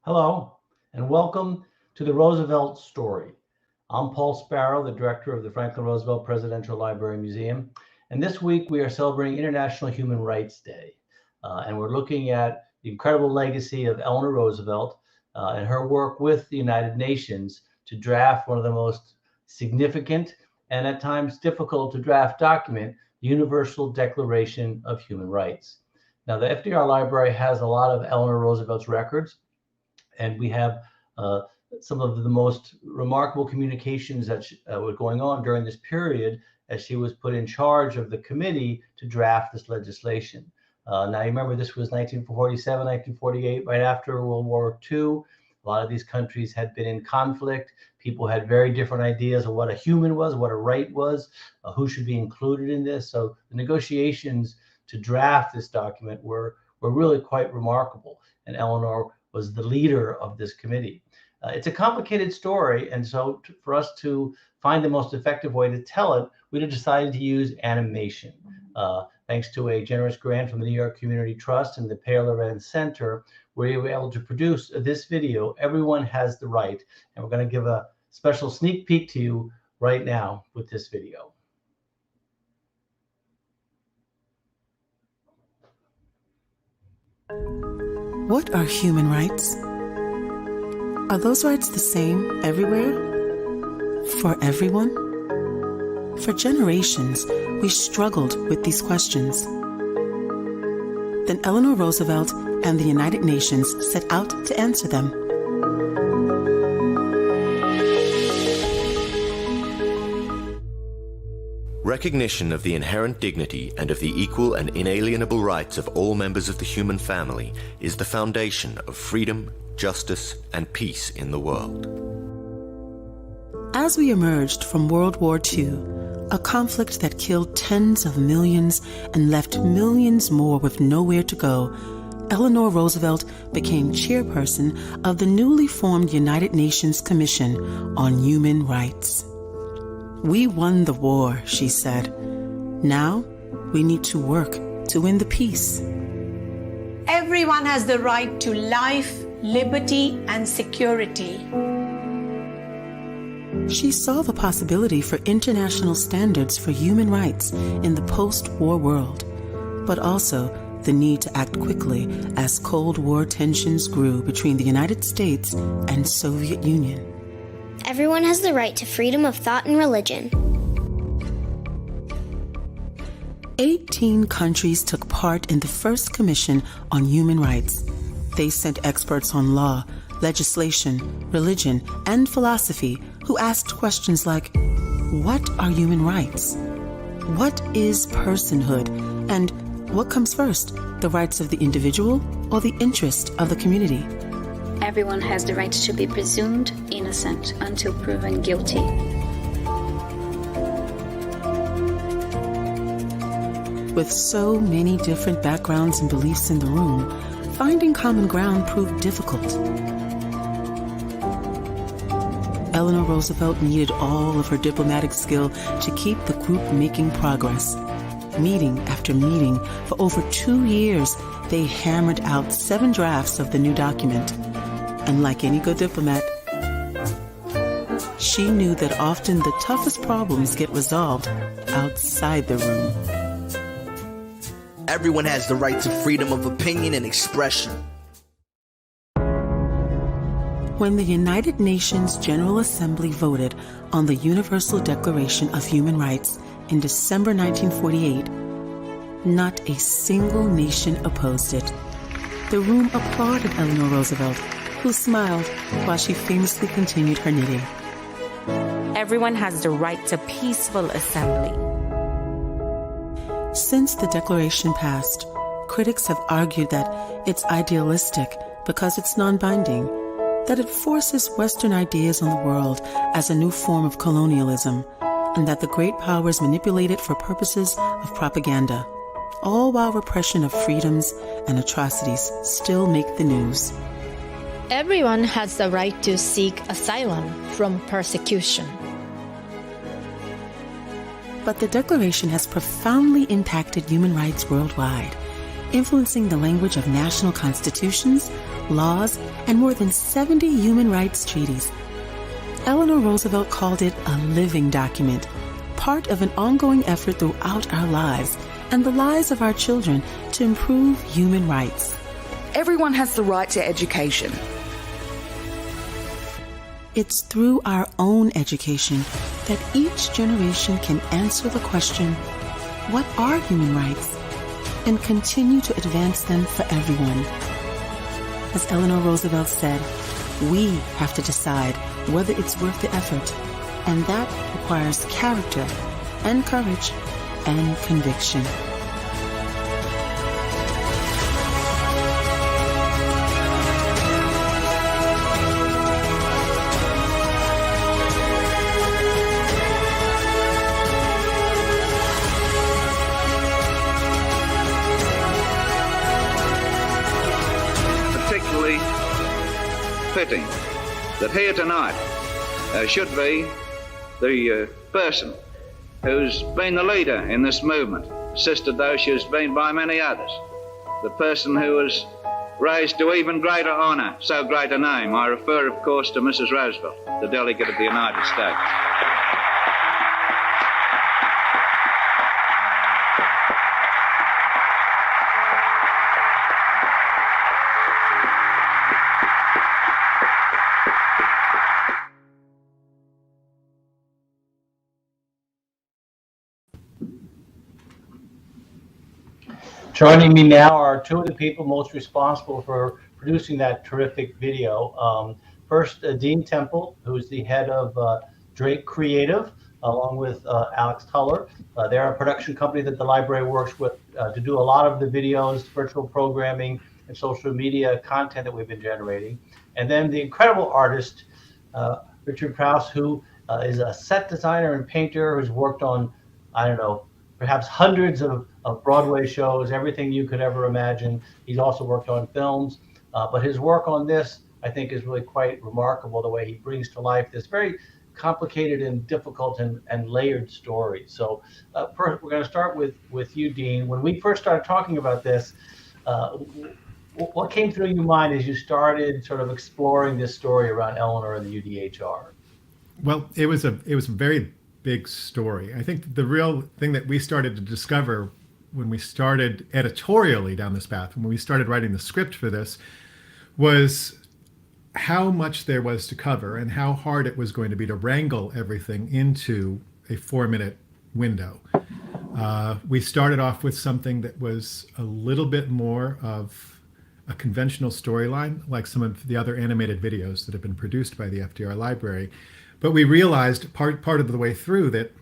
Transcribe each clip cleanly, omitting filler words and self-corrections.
Hello, and welcome to the Roosevelt Story. I'm Paul Sparrow, the director of the Franklin Roosevelt Presidential Library Museum, and this week we are celebrating International Human Rights Day, and we're looking at the incredible legacy of Eleanor Roosevelt and her work with the United Nations to draft one of the most significant and at times difficult to draft document, the Universal Declaration of Human Rights. Now, the FDR Library has a lot of Eleanor Roosevelt's records, and we have some of the most remarkable communications that were going on during this period as she was put in charge of the committee to draft this legislation. Now, you remember this was 1947, 1948, right after World War II. A lot of these countries had been in conflict. People had very different ideas of what a human was, what a right was, who should be included in this. So the negotiations to draft this document were really quite remarkable. And Eleanor was the leader of this committee. It's a complicated story, and so for us to find the most effective way to tell it, we decided to use animation. Thanks to a generous grant from the New York Community Trust and the Pare Center, we were able to produce this video, Everyone Has the Right, and we're going to give a special sneak peek to you right now with this video. What are human rights? Are those rights the same everywhere? For everyone? For generations, we struggled with these questions. Then Eleanor Roosevelt and the United Nations set out to answer them. Recognition of the inherent dignity and of the equal and inalienable rights of all members of the human family is the foundation of freedom, justice, and peace in the world. As we emerged from World War II, a conflict that killed tens of millions and left millions more with nowhere to go, Eleanor Roosevelt became chairperson of the newly formed United Nations Commission on Human Rights. We won the war, she said. Now we need to work to win the peace. Everyone has the right to life, liberty, and security. She saw the possibility for international standards for human rights in the post-war world, but also the need to act quickly as Cold War tensions grew between the United States and Soviet Union. Everyone has the right to freedom of thought and religion. 18 countries took part in the first Commission on Human Rights. They sent experts on law, legislation, religion, and philosophy who asked questions like, what are human rights? What is personhood? And what comes first, the rights of the individual or the interest of the community? Everyone has the right to be presumed innocent until proven guilty. With so many different backgrounds and beliefs in the room, finding common ground proved difficult. Eleanor Roosevelt needed all of her diplomatic skill to keep the group making progress. Meeting after meeting, for over 2 years, they hammered out 7 drafts of the new document. And like any good diplomat, she knew that often the toughest problems get resolved outside the room. Everyone has the right to freedom of opinion and expression. When the United Nations General Assembly voted on the Universal Declaration of Human Rights in December 1948, not a single nation opposed it. The room applauded Eleanor Roosevelt, who smiled while she famously continued her knitting. Everyone has the right to peaceful assembly. Since the Declaration passed, critics have argued that it's idealistic because it's non-binding, that it forces Western ideas on the world as a new form of colonialism, and that the great powers manipulate it for purposes of propaganda, all while repression of freedoms and atrocities still make the news. Everyone has the right to seek asylum from persecution. But the Declaration has profoundly impacted human rights worldwide. influencing the language of national constitutions, laws, and more than 70 human rights treaties. Eleanor Roosevelt called it a living document, part of an ongoing effort throughout our lives and the lives of our children to improve human rights. Everyone has the right to education. It's through our own education that each generation can answer the question, what are human rights? And continue to advance them for everyone. As Eleanor Roosevelt said, we have to decide whether it's worth the effort, and that requires character and courage and conviction. Fitting that here tonight should be the person who's been the leader in this movement, assisted though she has been by many others, the person who was raised to even greater honour, so great a name. I refer, of course, to Mrs. Roosevelt, the delegate of the United States. Joining me now are two of the people most responsible for producing that terrific video. First, Dean Temple, who's the head of Drake Creative, along with Alex Tuller. They're a production company that the library works with to do a lot of the videos, virtual programming, and social media content that we've been generating. And then the incredible artist, Richard Prowse, who is a set designer and painter who's worked on, I don't know, perhaps hundreds of Broadway shows, everything you could ever imagine. He's also worked on films, but his work on this, I think, is really quite remarkable, the way he brings to life this very complicated and difficult and layered story. So first, we're going to start with you, Dean. When we first started talking about this, what came through your mind as you started sort of exploring this story around Eleanor and the UDHR? Well, it was a very big story. I think the real thing that we started to discover when we started editorially down this path, when we started writing the script for this, was how much there was to cover and how hard it was going to be to wrangle everything into a 4-minute window. We started off with something that was a little bit more of a conventional storyline, like some of the other animated videos that have been produced by the FDR Library. But we realized part of the way through that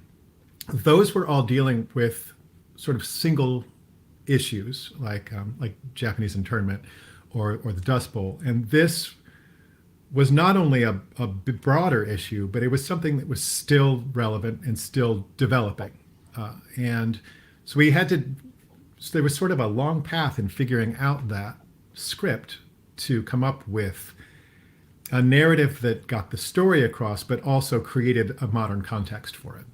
those were all dealing with sort of single issues, like Japanese internment or the Dust Bowl. And this was not only a broader issue, but it was something that was still relevant and still developing. And so there was sort of a long path in figuring out that script to come up with a narrative that got the story across, but also created a modern context for it.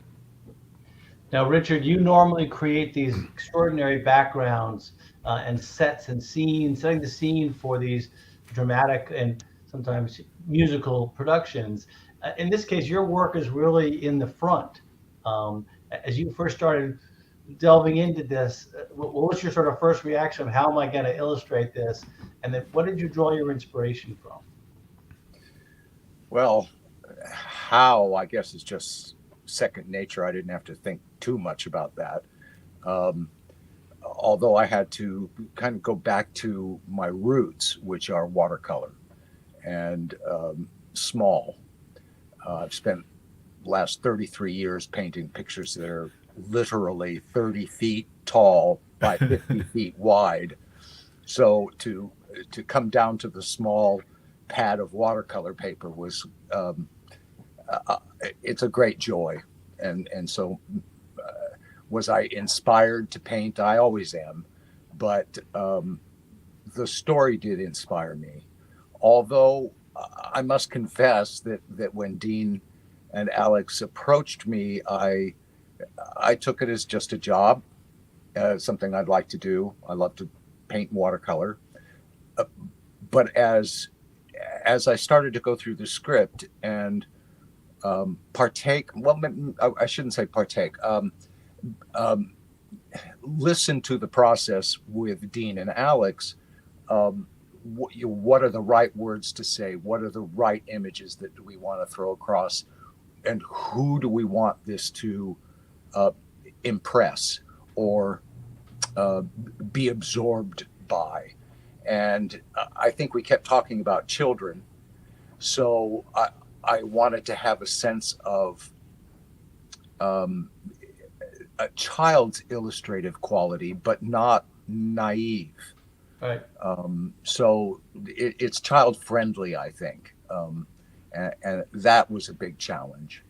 Now, Richard, you normally create these extraordinary backgrounds and sets and scenes, setting the scene for these dramatic and sometimes musical productions. In this case, your work is really in the front. As you first started delving into this, what was your sort of first reaction of how am I going to illustrate this? And then what did you draw your inspiration from? Well, how, I guess, is just second nature. I didn't have to think too much about that. Although I had to kind of go back to my roots, which are watercolor and small. I've spent the last 33 years painting pictures that are literally 30 feet tall by 50 feet wide. So to come down to the small pad of watercolor paper was it's a great joy, and so was I inspired to paint? I always am, but the story did inspire me. Although I must confess that when Dean and Alex approached me, I took it as just a job, something I'd like to do. I love to paint watercolor. But as I started to go through the script and partake, well, I shouldn't say partake, listen to the process with Dean and Alex. What are the right words to say? What are the right images that we want to throw across? And who do we want this to impress or be absorbed by? And I think we kept talking about children. So I wanted to have a sense of a child's illustrative quality, but not naive. Right. So it's child friendly, I think. And that was a big challenge.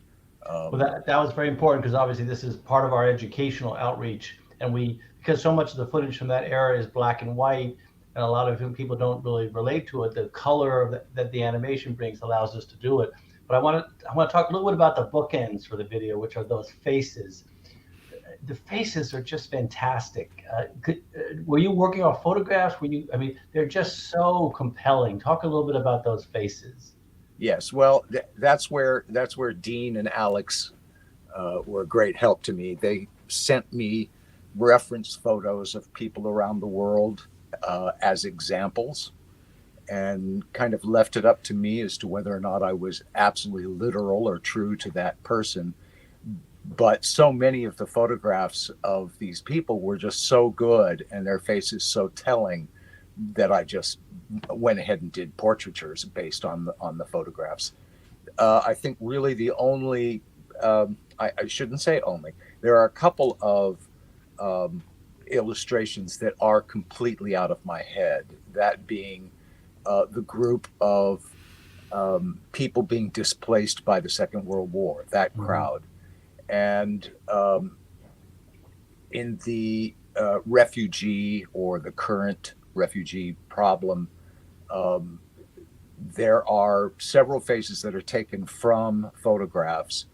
Well, that was very important because obviously this is part of our educational outreach, and because so much of the footage from that era is black and white, and a lot of people don't really relate to it. The color that the animation brings allows us to do it. But I want to talk a little bit about the bookends for the video, which are those faces. The faces are just fantastic. Were you working off photographs? I mean, they're just so compelling. Talk a little bit about those faces. Yes, well, that's where Dean and Alex were a great help to me. They sent me reference photos of people around the world as examples, and kind of left it up to me as to whether or not I was absolutely literal or true to that person. But so many of the photographs of these people were just so good and their faces so telling that I just went ahead and did portraitures based on the photographs. I think really the only, I shouldn't say only, there are a couple of illustrations that are completely out of my head, that being the group of people being displaced by the Second World War, that crowd. And in the refugee or the current refugee problem, there are several faces that are taken from photographs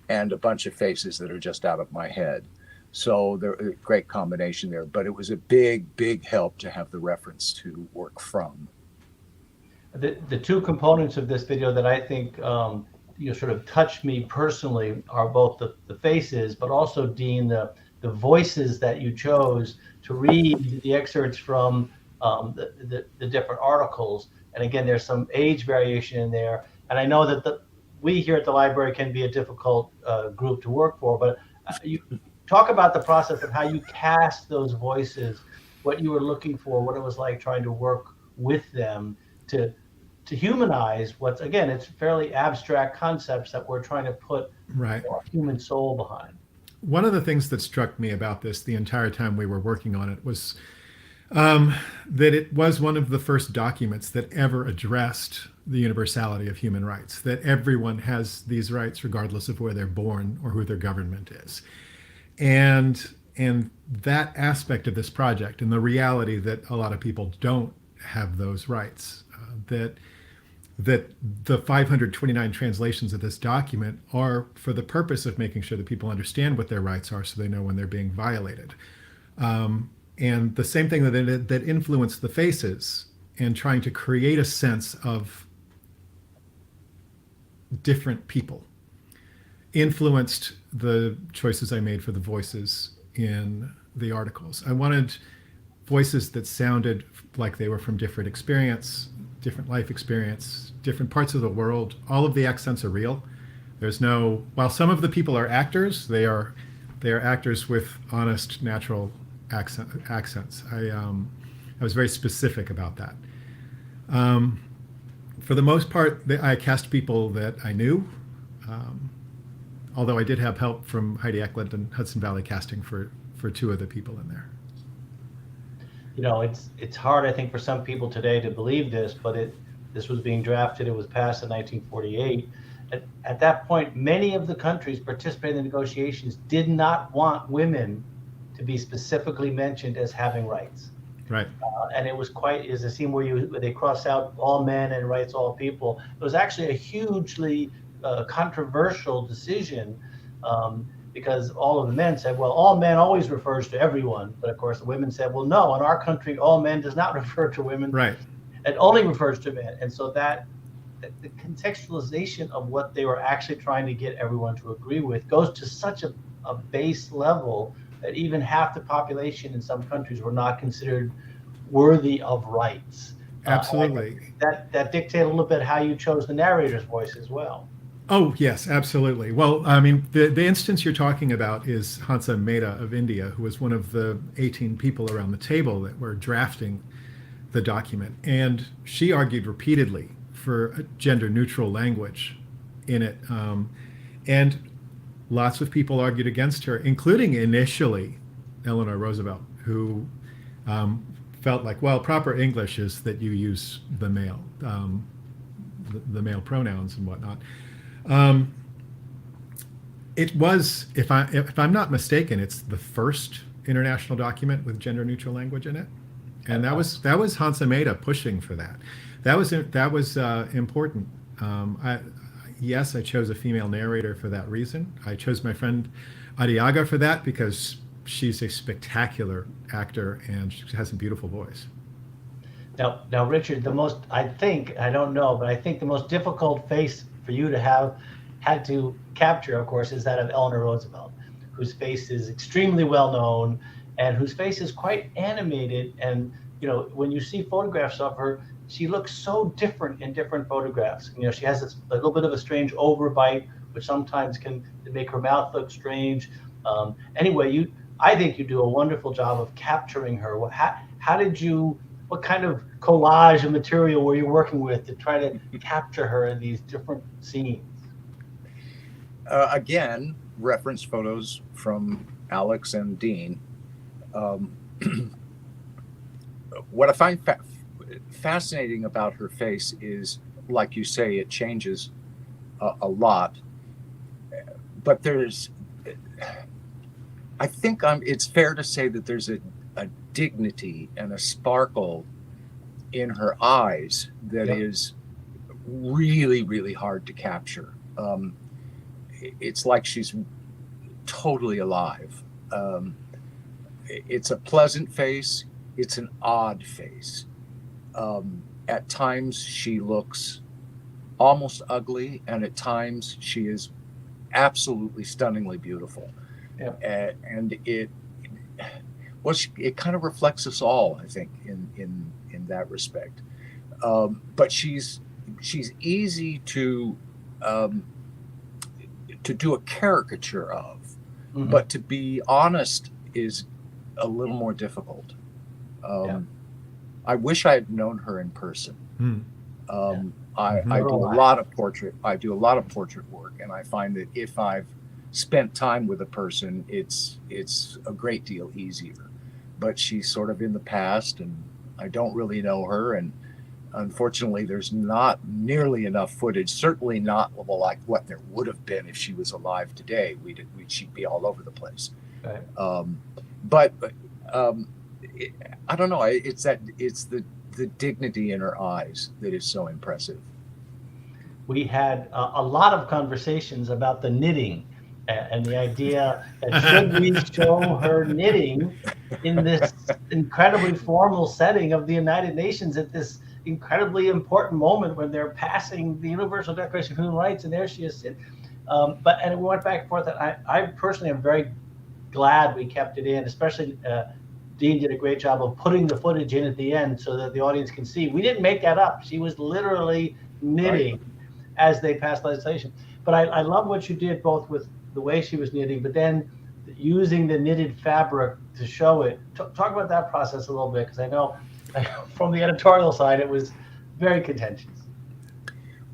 and a bunch of faces that are just out of my head. So there's a great combination there, but it was a big, big help to have the reference to work from. The two components of this video that I think sort of touched me personally are both the faces, but also, Dean, the voices that you chose to read the excerpts from the different articles. And again, there's some age variation in there. And I know that we here at the library can be a difficult group to work for, but you talk about the process of how you cast those voices, what you were looking for, what it was like trying to work with them to humanize what's, again, it's fairly abstract concepts that we're trying to put right. our human soul behind. One of the things that struck me about this the entire time we were working on it was that it was one of the first documents that ever addressed the universality of human rights, that everyone has these rights regardless of where they're born or who their government is. And that aspect of this project and the reality that a lot of people don't have those rights, that the 529 translations of this document are for the purpose of making sure that people understand what their rights are so they know when they're being violated. And the same thing that influenced the faces and trying to create a sense of different people influenced the choices I made for the voices in the articles. I wanted voices that sounded like they were from different experience, different life experience, different parts of the world. All of the accents are real. There's no, while some of the people are actors, they are actors with honest, natural accents. I was very specific about that. For the most part, I cast people that I knew, although I did have help from Heidi Eklund and Hudson Valley Casting for two of the people in there. You know, it's hard, I think, for some people today to believe this, but this was being drafted. It was passed in 1948. At that point, many of the countries participating in the negotiations did not want women to be specifically mentioned as having rights. Right. And it was is a scene where they cross out all men and rights all people. It was actually a hugely controversial decision because all of the men said, well, all men always refers to everyone. But of course, the women said, well, no, in our country, all men does not refer to women. Right. It only refers to men. And so that the contextualization of what they were actually trying to get everyone to agree with goes to such a base level that even half the population in some countries were not considered worthy of rights. Absolutely. That dictated a little bit how you chose the narrator's voice as well. Oh, yes, absolutely. Well, I mean, the instance you're talking about is Hansa Mehta of India, who was one of the 18 people around the table that were drafting the document. And she argued repeatedly for a gender-neutral language in it. And lots of people argued against her, including initially Eleanor Roosevelt, who felt like, well, proper English is that you use the male pronouns and whatnot. It was, if I'm not mistaken, it's the first international document with gender-neutral language in it, and that was Hansa Mehta pushing for that. That was important. Yes, I chose a female narrator for that reason. I chose my friend Adiaga for that because she's a spectacular actor and she has a beautiful voice. Now, Richard, I think the most difficult face for you to have had to capture, of course, is that of Eleanor Roosevelt, whose face is extremely well known and whose face is quite animated. And, when you see photographs of her, she looks so different in different photographs. She has a little bit of a strange overbite, which sometimes can make her mouth look strange. Anyway, I think you do a wonderful job of capturing her. What kind of collage of material were you working with to try to capture her in these different scenes? Again, reference photos from Alex and Dean. What I find fascinating about her face is, like you say, it changes a lot. But I think it's fair to say that there's a dignity and a sparkle in her eyes that is really, really hard to capture. It's like she's totally alive. It's a pleasant face. It's an odd face. At times she looks almost ugly, and at times she is absolutely stunningly beautiful. Yeah. And it kind of reflects us all, I think, in that respect. But she's easy to do a caricature of, but to be honest is a little more difficult. I wish I had known her in person. I do a lot of portrait work, and I find that if I've spent time with a person, it's a great deal easier. But she's sort of in the past, and I don't really know her, and unfortunately there's not nearly enough footage, certainly not like what there would have been if she was alive today. She'd be all over the place. Right. I don't know. It's the dignity in her eyes that is so impressive. We had a lot of conversations about the knitting and the idea that should we show her knitting in this incredibly formal setting of the United Nations at this incredibly important moment when they're passing the Universal Declaration of Human Rights, and there she is. And we went back and forth. I personally am very glad we kept it in, especially Dean did a great job of putting the footage in at the end so that the audience can see. We didn't make that up. She was literally knitting as they passed legislation. But I love what you did, both with the way she was knitting, but then using the knitted fabric to show it. Talk about that process a little bit, because I know from the editorial side it was very contentious.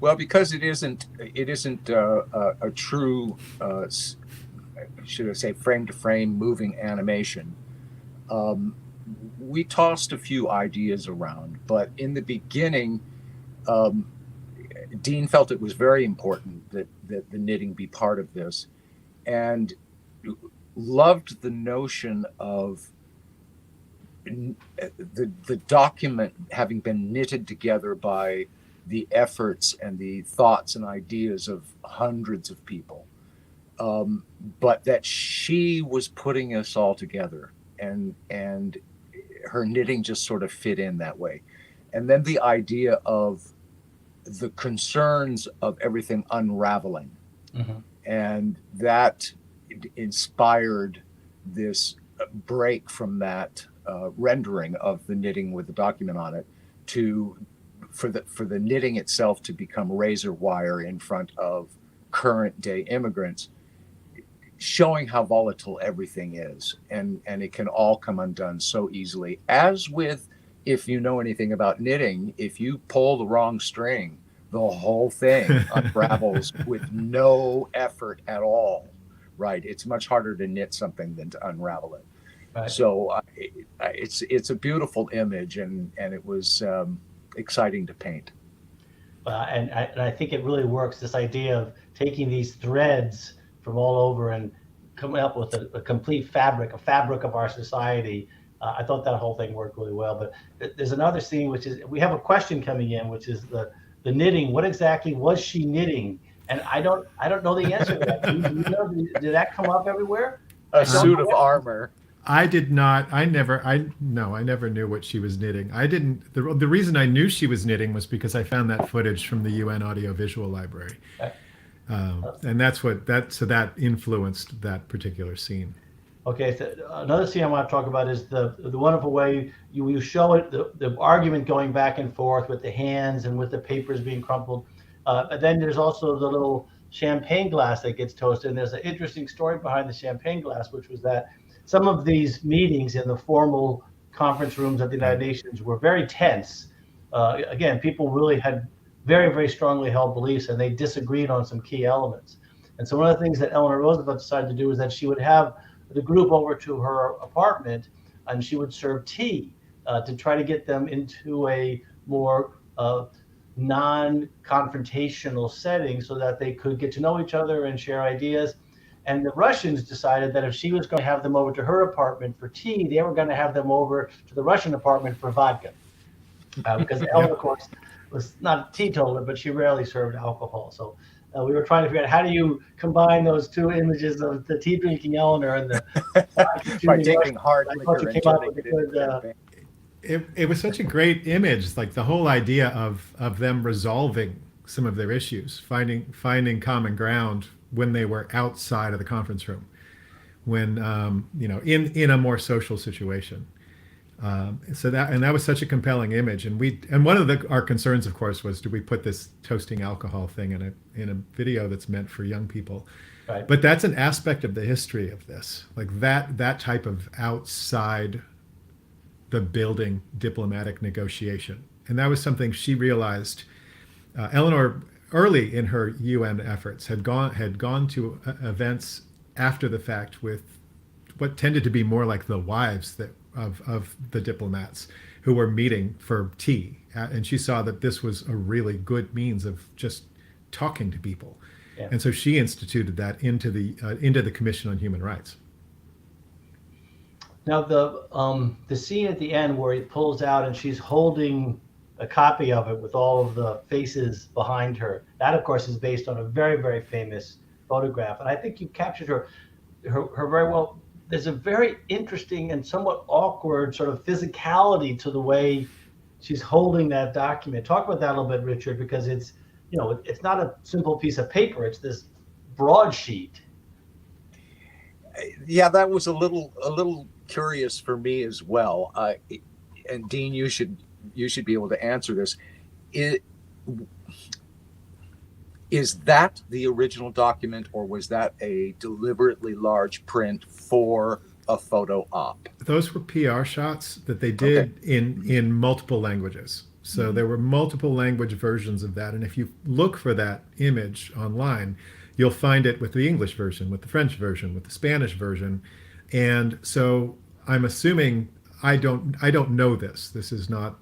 Well, because it isn't a true, should I say, frame-to-frame moving animation. We tossed a few ideas around, but in the beginning, Dean felt it was very important that the knitting be part of this, and loved the notion of the document having been knitted together by the efforts and the thoughts and ideas of hundreds of people. but that she was putting us all together, and her knitting just sort of fit in that way. And then the idea of the concerns of everything unraveling, and that inspired this break from that rendering of the knitting with the document on it for the knitting itself to become razor wire in front of current day immigrants, showing how volatile everything is, and it can all come undone so easily. As with, if you know anything about knitting, if you pull the wrong string, the whole thing unravels with no effort at all, right? It's much harder to knit something than to unravel it. Right. So it's a beautiful image, and it was exciting to paint. And I think it really works, this idea of taking these threads from all over and coming up with a complete fabric of our society. I thought that whole thing worked really well. But there's another scene, which is, we have a question coming in, which is the knitting. What exactly was she knitting? And I don't know the answer to that. Do you know, did that come up everywhere? A suit of armor. I did not. I never knew what she was knitting. I didn't. The reason I knew she was knitting was because I found that footage from the UN Audiovisual Library, and that influenced that particular scene. Okay, so another scene I want to talk about is the wonderful way you show it, the argument going back and forth with the hands and with the papers being crumpled. And then there's also the little champagne glass that gets toasted. And there's an interesting story behind the champagne glass, which was that some of these meetings in the formal conference rooms at the United Nations were very tense. Again, people really had very, very strongly held beliefs, and they disagreed on some key elements. And so one of the things that Eleanor Roosevelt decided to do is that she would have the group over to her apartment, and she would serve tea to try to get them into a more non-confrontational setting so that they could get to know each other and share ideas. And the Russians decided that if she was going to have them over to her apartment for tea, they were going to have them over to the Russian apartment for vodka. Because Eleanor, of course, was not a teetotaler, but she rarely served alcohol. So we were trying to figure out, how do you combine those two images of the tea drinking Eleanor and the by taking hard liquor and turning it into it was such a great image, like the whole idea of them resolving some of their issues, finding common ground when they were outside of the conference room, when in a more social situation. So that was such a compelling image, and one of our concerns, of course, was, do we put this toasting alcohol thing in a video that's meant for young people? Right. But that's an aspect of the history of this, like that type of outside the building diplomatic negotiation, and that was something she realized. Eleanor, early in her UN efforts, had gone to events after the fact with what tended to be more like the wives of the diplomats who were meeting for tea, and she saw that this was a really good means of just talking to people, and so she instituted that into the Commission on Human Rights. Now the scene at the end where he pulls out and she's holding a copy of it with all of the faces behind her, that of course is based on a very, very famous photograph, and I think you captured her very well. There's a very interesting and somewhat awkward sort of physicality to the way she's holding that document. Talk about that a little bit, Richard, because it's not a simple piece of paper. It's this broadsheet. Yeah, that was a little curious for me as well. And Dean, you should be able to answer this. Is that the original document, or was that a deliberately large print for a photo op? Those were PR shots that they did in multiple languages. So there were multiple language versions of that. And if you look for that image online, you'll find it with the English version, with the French version, with the Spanish version. And so I'm assuming, I don't know this. This is not,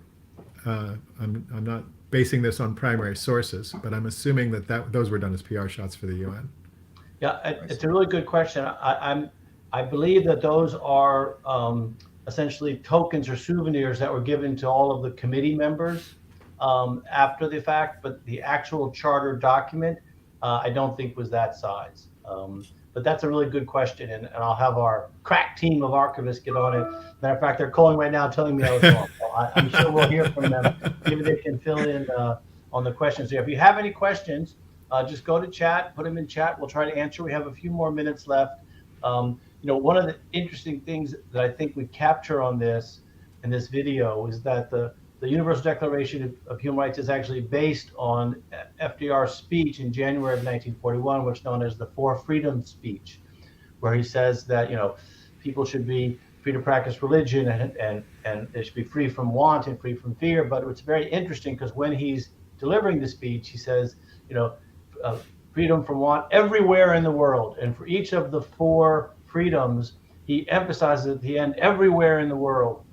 I'm not basing this on primary sources, but I'm assuming that those were done as PR shots for the UN. Yeah, it's a really good question. I believe that those are essentially tokens or souvenirs that were given to all of the committee members after the fact, but the actual charter document, I don't think was that size. But that's a really good question, and I'll have our crack team of archivists get on it. Matter of fact, they're calling right now telling me I was wrong. So I'm sure we'll hear from them. Maybe they can fill in on the questions here. If you have any questions, just go to chat, put them in chat. We'll try to answer. We have a few more minutes left. One of the interesting things that I think we capture on this in this video is that the Universal Declaration of Human Rights is actually based on FDR's speech in January of 1941, which is known as the Four Freedoms speech, where he says that people should be free to practice religion and they should be free from want and free from fear. But it's very interesting because when he's delivering the speech, he says, freedom from want everywhere in the world. And for each of the four freedoms, he emphasizes at the end, everywhere in the world.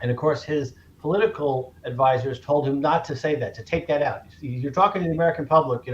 And of course, his political advisors told him not to say that, to take that out. You're talking to the American public,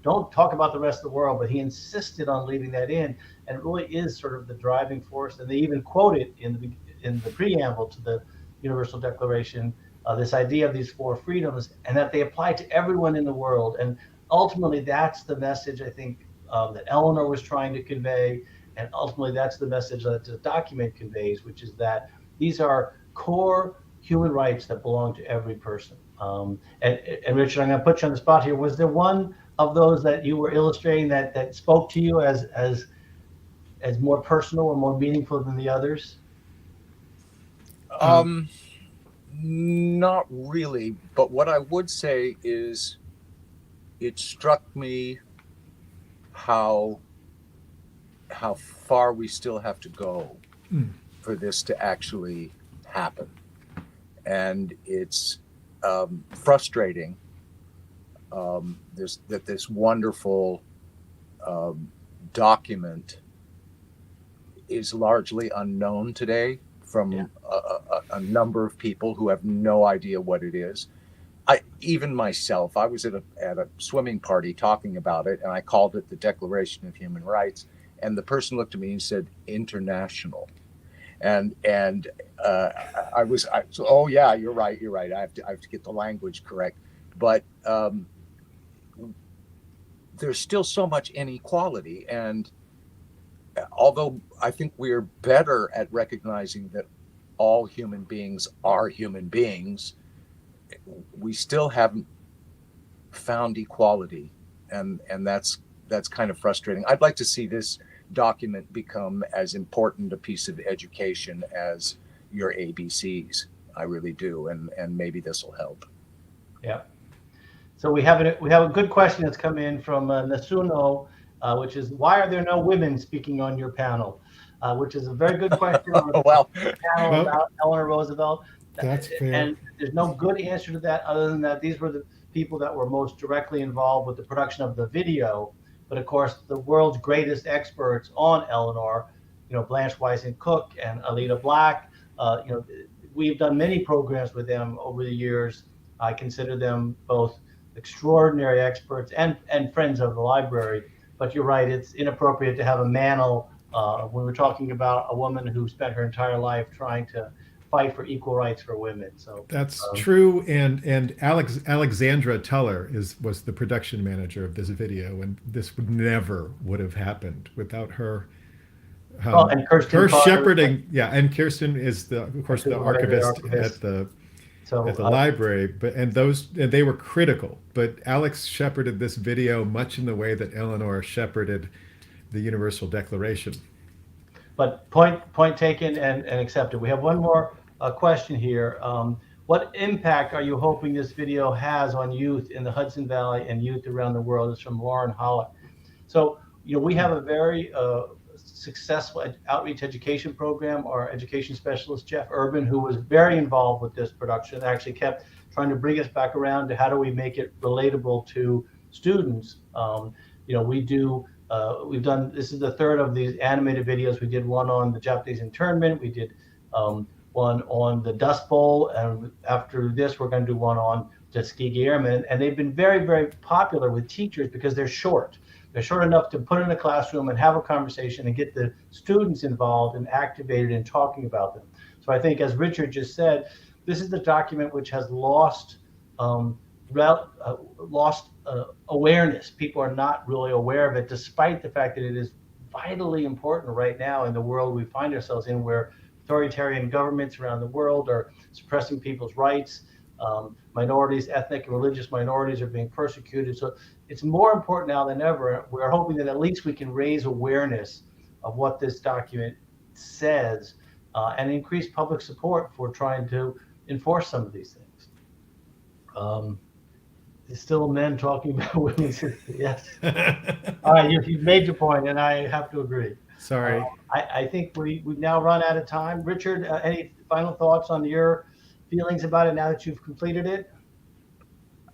don't talk about the rest of the world, but he insisted on leaving that in. And it really is sort of the driving force. And they even quote it in the preamble to the Universal Declaration, this idea of these four freedoms, and that they apply to everyone in the world. And ultimately, that's the message, I think, that Eleanor was trying to convey. And ultimately, that's the message that the document conveys, which is that these are core human rights that belong to every person. And Richard, I'm going to put you on the spot here. Was there one of those that you were illustrating that spoke to you as more personal or more meaningful than the others? Not really, but what I would say is it struck me how far we still have to go for this to actually happen. And it's frustrating that this wonderful document is largely unknown today from a number of people who have no idea what it is. Even myself, I was at a swimming party talking about it, and I called it the Declaration of Human Rights, and the person looked at me and said, "International." And I was, oh yeah, you're right. I have to get the language correct. But there's still so much inequality. And although I think we're better at recognizing that all human beings are human beings, we still haven't found equality. And that's kind of frustrating. I'd like to see this document become as important a piece of education as your ABCs. I really do, and maybe this will help. Yeah. So we have a good question that's come in from Nasuno, which is, why are there no women speaking on your panel? Which is a very good question. Well, panel about Eleanor Roosevelt. That's fair. And there's no good answer to that other than that these were the people that were most directly involved with the production of the video. But of course, the world's greatest experts on Eleanor, Blanche Weiss-Cook and Alida Black, we've done many programs with them over the years. I consider them both extraordinary experts and friends of the library. But you're right, it's inappropriate to have a mantle when we're talking about a woman who spent her entire life trying to fight for equal rights for women. So that's true. And Alexandra Tuller was the production manager of this video, and this would have happened without her. And Kirsten her Potter, shepherding, and Kirsten is of course the archivist at the library. And they were critical. But Alex shepherded this video much in the way that Eleanor shepherded the Universal Declaration. But point taken and accepted. We have one more question here. What impact are you hoping this video has on youth in the Hudson Valley and youth around the world? It's from Lauren Hollick. So, we have a very successful outreach education program. Our education specialist, Jeff Urban, who was very involved with this production, actually kept trying to bring us back around to how do we make it relatable to students. We've done, this is the third of these animated videos. We did one on the Japanese internment. We did one on the Dust Bowl. And after this, we're going to do one on Tuskegee Airmen. And they've been very, very popular with teachers because they're short. They're short enough to put in a classroom and have a conversation and get the students involved and activated in talking about them. So I think, as Richard just said, this is the document which has lost awareness. People are not really aware of it, despite the fact that it is vitally important right now in the world we find ourselves in, where authoritarian governments around the world are suppressing people's rights. Minorities, ethnic and religious minorities, are being persecuted. So it's more important now than ever. We're hoping that at least we can raise awareness of what this document says and increase public support for trying to enforce some of these things. There's still men talking about women's history. Yes. All right, you've made your point, and I have to agree. Sorry. I think we've now run out of time. Richard, any final thoughts on your feelings about it now that you've completed it?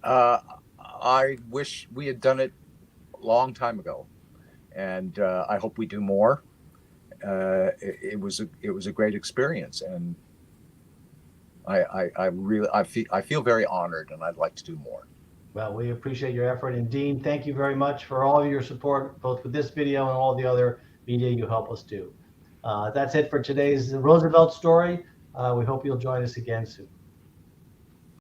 I wish we had done it a long time ago, and I hope we do more. It was a great experience, and I feel very honored, and I'd like to do more. Well, we appreciate your effort, and Dean, thank you very much for all of your support, both with this video and all the other media you help us do. That's it for today's Roosevelt story. We hope you'll join us again soon.